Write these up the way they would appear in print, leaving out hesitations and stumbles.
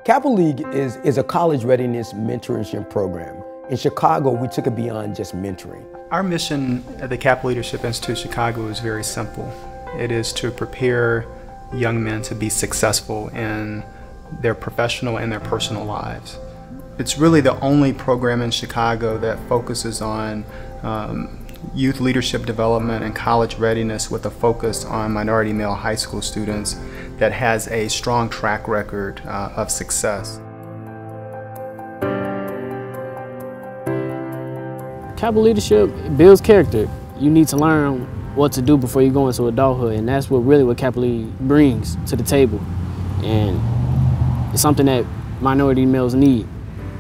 Kappa League is a college readiness mentorship program. In Chicago, we took it beyond just mentoring. Our mission at the Kappa Leadership Institute Chicago is very simple. It is to prepare young men to be successful in their professional and their personal lives. It's really the only program in Chicago that focuses on youth leadership development and college readiness with a focus on minority male high school students that has a strong track record of success. Kappa Leadership builds character. You need to learn what to do before you go into adulthood, and that's what Kappa League brings to the table. And it's something that minority males need.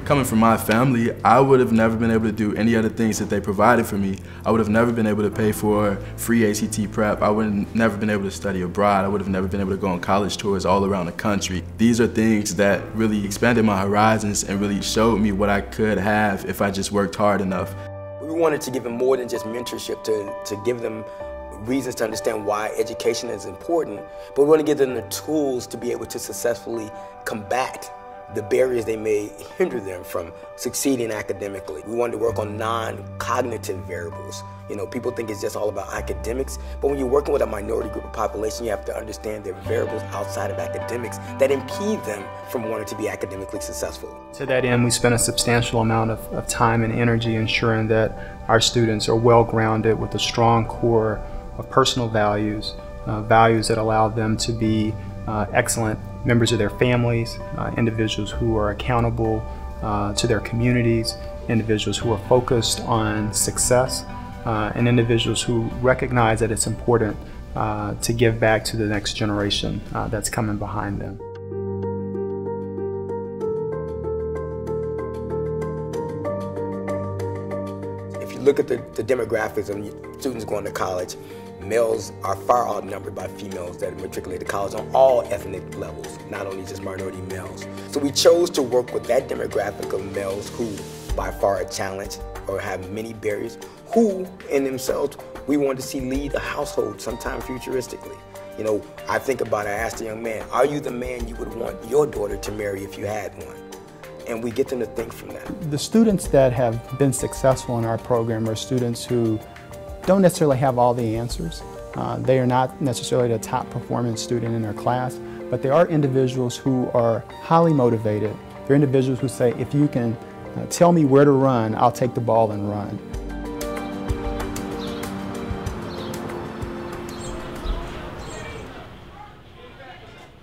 Coming from my family, I would have never been able to do any other things that they provided for me. I would have never been able to pay for free ACT prep. I would have never been able to study abroad. I would have never been able to go on college tours all around the country. These are things that really expanded my horizons and really showed me what I could have if I just worked hard enough. We wanted to give them more than just mentorship, to give them reasons to understand why education is important, but we want to give them the tools to be able to successfully combat the barriers they may hinder them from succeeding academically. We wanted to work on non-cognitive variables. You know, people think it's just all about academics, but when you're working with a minority group of population, you have to understand there are variables outside of academics that impede them from wanting to be academically successful. To that end, we spend a substantial amount of time and energy ensuring that our students are well-grounded with a strong core of personal values, values that allow them to be excellent members of their families, individuals who are accountable to their communities, individuals who are focused on success, and individuals who recognize that it's important to give back to the next generation that's coming behind them. If you look at the demographics of students going to college, males are far outnumbered by females that matriculate to college on all ethnic levels, not only just minority males. So we chose to work with that demographic of males who by far are challenged or have many barriers, who in themselves we want to see lead a household sometime futuristically. You know, I asked a young man, are you the man you would want your daughter to marry if you had one? And we get them to think from that. The students that have been successful in our program are students who don't necessarily have all the answers. They are not necessarily the top performing student in their class, but they are individuals who are highly motivated. They're individuals who say, if you can tell me where to run, I'll take the ball and run.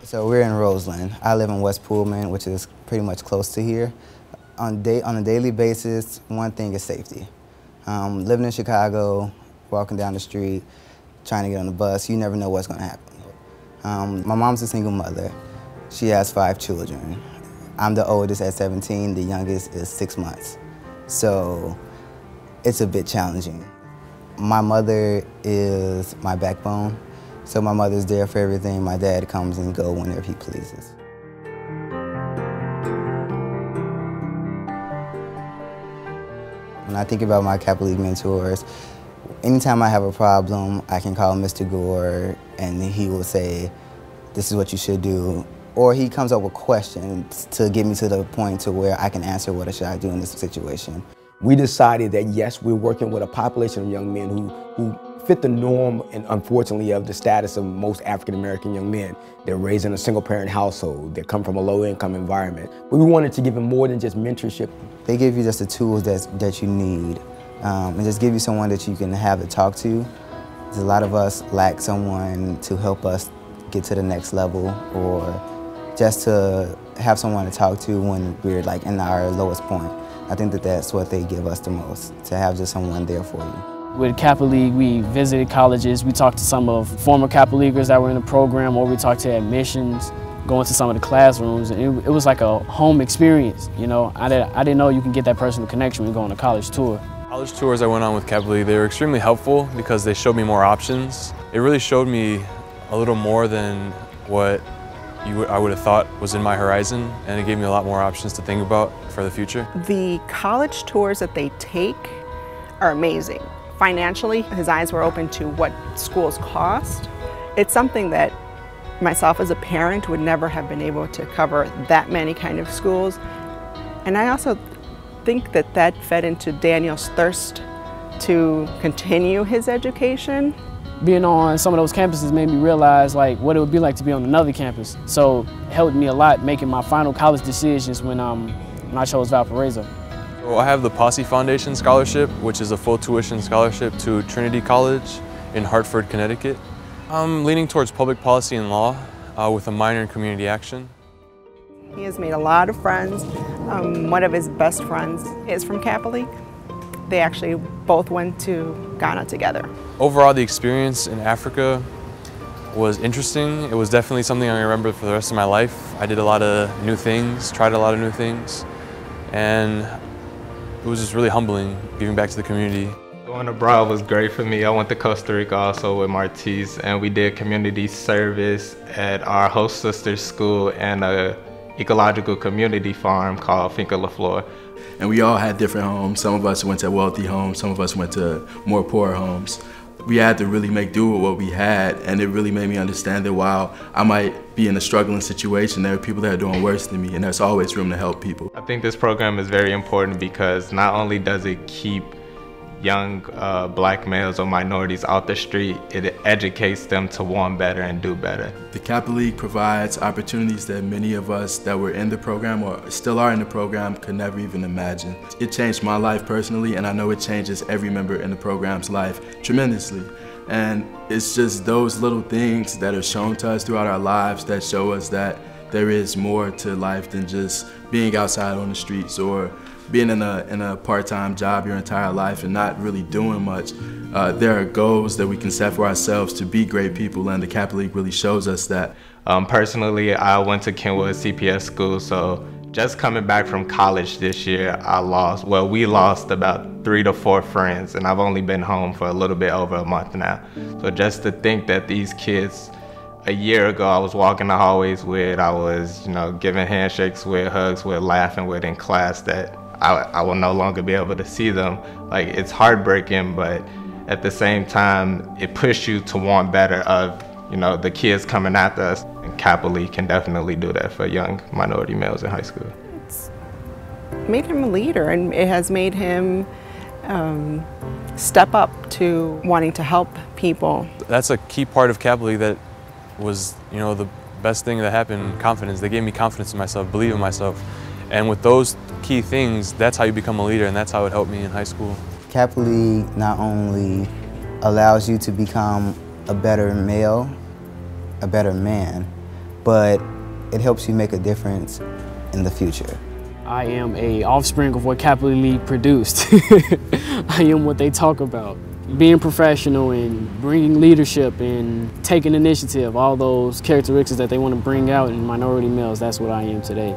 So we're in Roseland. I live in West Pullman, which is pretty much close to here. On a daily basis, one thing is safety. Living in Chicago, walking down the street, trying to get on the bus, you never know what's going to happen. My mom's a single mother. She has 5 children. I'm the oldest at 17, the youngest is 6 months. So it's a bit challenging. My mother is my backbone, so my mother's there for everything. My dad comes and goes whenever he pleases. When I think about my Kappa League mentors, anytime I have a problem, I can call Mr. Gore and he will say, this is what you should do. Or he comes up with questions to get me to the point to where I can answer what should I do in this situation. We decided that yes, we're working with a population of young men who fit the norm and unfortunately of the status of most African-American young men. They're raised in a single-parent household. They come from a low-income environment. But we wanted to give them more than just mentorship. They give you just the tools that you need and just give you someone that you can have to talk to. A lot of us lack someone to help us get to the next level or just to have someone to talk to when we're like in our lowest point. I think that's what they give us the most, to have just someone there for you. With Kappa League, we visited colleges, we talked to some of former Kappa Leaguers that were in the program, or we talked to admissions, going to some of the classrooms, and it was like a home experience, you know. I didn't know you can get that personal connection when you go on a college tour. College tours I went on with Kappa League, they were extremely helpful because they showed me more options. It really showed me a little more than what I would have thought was in my horizon, and it gave me a lot more options to think about for the future. The college tours that they take are amazing. Financially, his eyes were open to what schools cost. It's something that myself as a parent would never have been able to cover that many kind of schools. And I also think that that fed into Daniel's thirst to continue his education. Being on some of those campuses made me realize like what it would be like to be on another campus. So it helped me a lot making my final college decisions when I chose Valparaiso. So I have the Posse Foundation Scholarship, which is a full tuition scholarship to Trinity College in Hartford, Connecticut. I'm leaning towards public policy and law with a minor in community action. He has made a lot of friends. One of his best friends is from Kappa League. They actually both went to Ghana together. Overall, the experience in Africa was interesting. It was definitely something I remember for the rest of my life. I did a lot of new things, tried a lot of new things, and it was just really humbling giving back to the community. Going abroad was great for me. I went to Costa Rica also with Martise, and we did community service at our host sister's school and a ecological community farm called Finca La Flor. And we all had different homes. Some of us went to wealthy homes, some of us went to more poor homes. We had to really make do with what we had, and it really made me understand that while I might be in a struggling situation, there are people that are doing worse than me, and there's always room to help people. I think this program is very important because not only does it keep young black males or minorities out the street, it educates them to want better and do better. The Kappa League provides opportunities that many of us that were in the program or still are in the program could never even imagine. It changed my life personally, and I know it changes every member in the program's life tremendously. And it's just those little things that are shown to us throughout our lives that show us that there is more to life than just being outside on the streets or being in a part-time job your entire life and not really doing much. There are goals that we can set for ourselves to be great people, and the Kappa League really shows us that. Personally, I went to Kenwood CPS school, so just coming back from college this year, we lost about 3 to 4 friends, and I've only been home for a little bit over a month now. So just to think that these kids, a year ago I was walking the hallways with, I was giving handshakes with, hugs with, laughing with in class, that I will no longer be able to see them. Like, it's heartbreaking, but at the same time, it pushed you to want better of, the kids coming after us. And Kappa League can definitely do that for young minority males in high school. It's made him a leader, and it has made him step up to wanting to help people. That's a key part of Kappa League that was, the best thing that happened, confidence. They gave me confidence in myself, believe in myself. And with those key things, that's how you become a leader, and that's how it helped me in high school. Kappa League not only allows you to become a better male, a better man, but it helps you make a difference in the future. I am an offspring of what Kappa League produced. I am what they talk about. Being professional and bringing leadership and taking initiative, all those characteristics that they want to bring out in minority males, that's what I am today.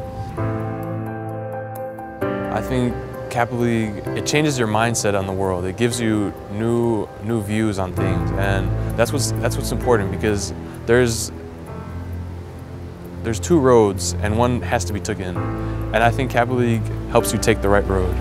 I think Kappa League, it changes your mindset on the world. It gives you new views on things, and that's what's important, because there's 2 roads and one has to be taken. And I think Kappa League helps you take the right road.